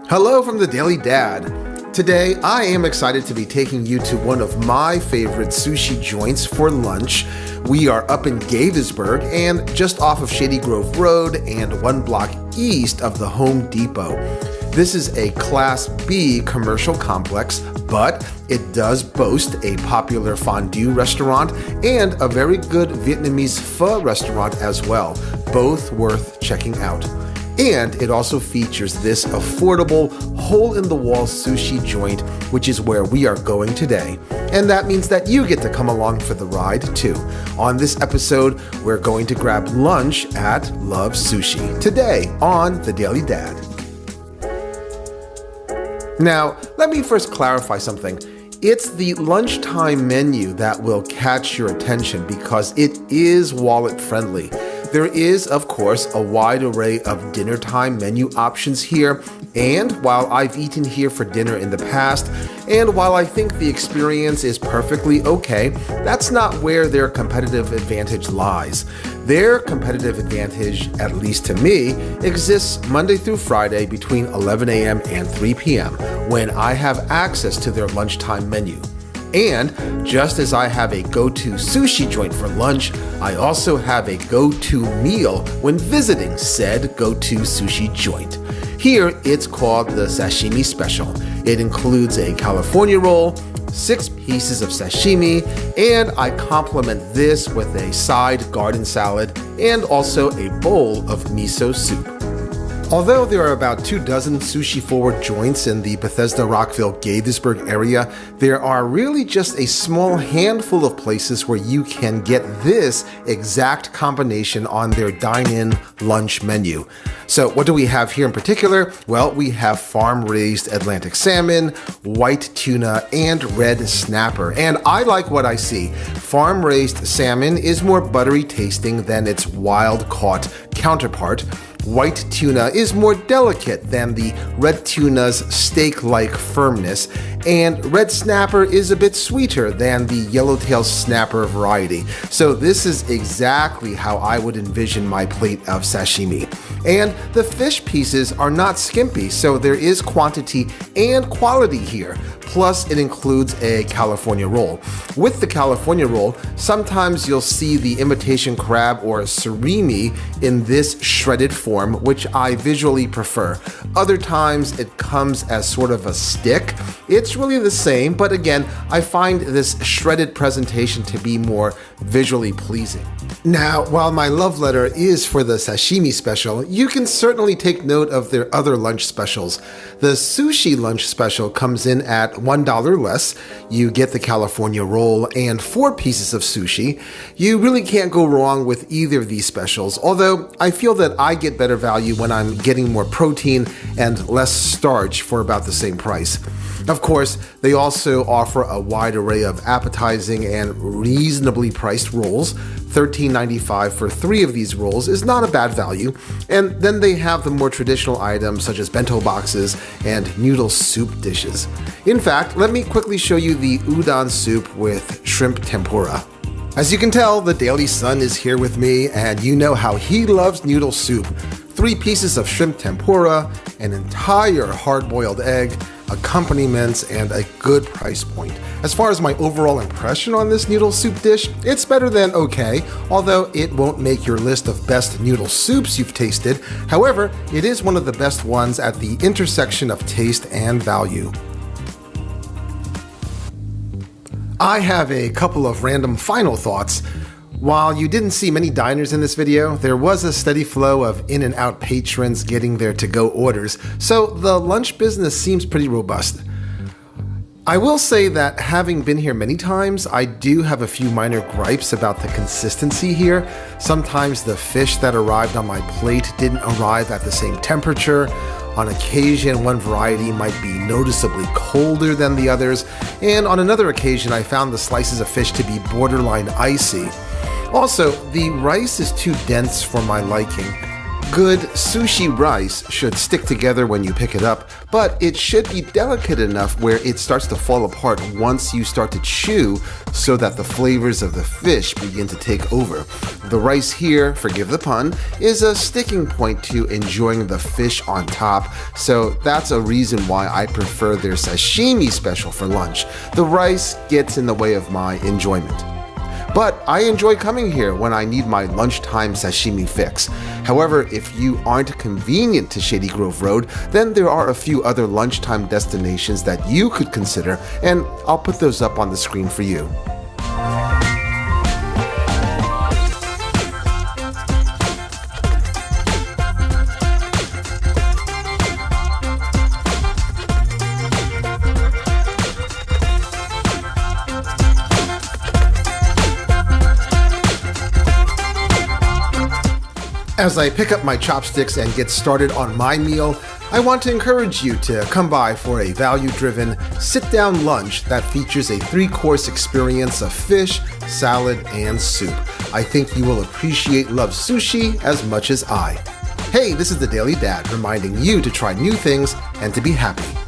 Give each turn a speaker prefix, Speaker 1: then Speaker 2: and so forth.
Speaker 1: Hello from the Daily Dad. Today, I am excited to be taking you to one of my favorite sushi joints for lunch. We are up in Gaithersburg and just off of Shady Grove Road and one block east of the Home Depot. This is a Class B commercial complex, but it does boast a popular fondue restaurant and a very good Vietnamese pho restaurant as well, both worth checking out. And it also features this affordable, hole-in-the-wall sushi joint, which is where we are going today. And that means that you get to come along for the ride, too. On this episode, we're going to grab lunch at Love Sushi, today on The Daily Dad. Now, let me first clarify something. It's the lunchtime menu that will catch your attention because it is wallet-friendly. There is, of course, a wide array of dinner time menu options here, and while I've eaten here for dinner in the past, and while I think the experience is perfectly okay, that's not where their competitive advantage lies. Their competitive advantage, at least to me, exists Monday through Friday between 11 a.m. and 3 p.m. when I have access to their lunchtime menu. And just as I have a go-to sushi joint for lunch, I also have a go-to meal when visiting said go-to sushi joint. Here, it's called the Sashimi Special. It includes a California roll, 6 pieces of sashimi, and I complement this with a side garden salad and also a bowl of miso soup. Although there are about 24 sushi-forward joints in the Bethesda-Rockville-Gaithersburg area, there are really just a small handful of places where you can get this exact combination on their dine-in lunch menu. So what do we have here in particular? Well, we have farm-raised Atlantic salmon, white tuna, and red snapper. And I like what I see. Farm-raised salmon is more buttery tasting than its wild-caught counterpart. White tuna is more delicate than the red tuna's steak-like firmness, and red snapper is a bit sweeter than the yellowtail snapper variety. So this is exactly how I would envision my plate of sashimi. And the fish pieces are not skimpy, so there is quantity and quality here. Plus, it includes a California roll. With the California roll, sometimes you'll see the imitation crab or surimi in this shredded form, which I visually prefer. Other times, it comes as sort of a stick. It's really the same, but again, I find this shredded presentation to be more visually pleasing. Now, while my love letter is for the Sashimi Special, you can certainly take note of their other lunch specials. The Sushi Lunch Special comes in at $1 less. You get the California roll and 4 pieces of sushi. You really can't go wrong with either of these specials, although I feel that I get better value when I'm getting more protein and less starch for about the same price. Of course, they also offer a wide array of appetizing and reasonably priced rolls. $13.95 for 3 of these rolls is not a bad value. And then they have the more traditional items such as bento boxes and noodle soup dishes. In fact, let me quickly show you the udon soup with shrimp tempura. As you can tell, the Daily Sun is here with me, and you know how he loves noodle soup. 3 pieces of shrimp tempura, an entire hard-boiled egg, accompaniments, and a good price point. As far as my overall impression on this noodle soup dish, it's better than okay, although it won't make your list of best noodle soups you've tasted. However, it is one of the best ones at the intersection of taste and value. I have a couple of random final thoughts. While you didn't see many diners in this video, there was a steady flow of in-and-out patrons getting their to-go orders, so the lunch business seems pretty robust. I will say that having been here many times, I do have a few minor gripes about the consistency here. Sometimes the fish that arrived on my plate didn't arrive at the same temperature. On occasion, one variety might be noticeably colder than the others, and on another occasion, I found the slices of fish to be borderline icy. Also, the rice is too dense for my liking. Good sushi rice should stick together when you pick it up, but it should be delicate enough where it starts to fall apart once you start to chew so that the flavors of the fish begin to take over. The rice here, forgive the pun, is a sticking point to enjoying the fish on top, so that's a reason why I prefer their Sashimi Special for lunch. The rice gets in the way of my enjoyment. But I enjoy coming here when I need my lunchtime sashimi fix. However, if you aren't convenient to Shady Grove Road, then there are a few other lunchtime destinations that you could consider, and I'll put those up on the screen for you. As I pick up my chopsticks and get started on my meal, I want to encourage you to come by for a value-driven, sit-down lunch that features a 3-course experience of fish, salad, and soup. I think you will appreciate Love Sushi as much as I. Hey, this is the Daily Dad reminding you to try new things and to be happy.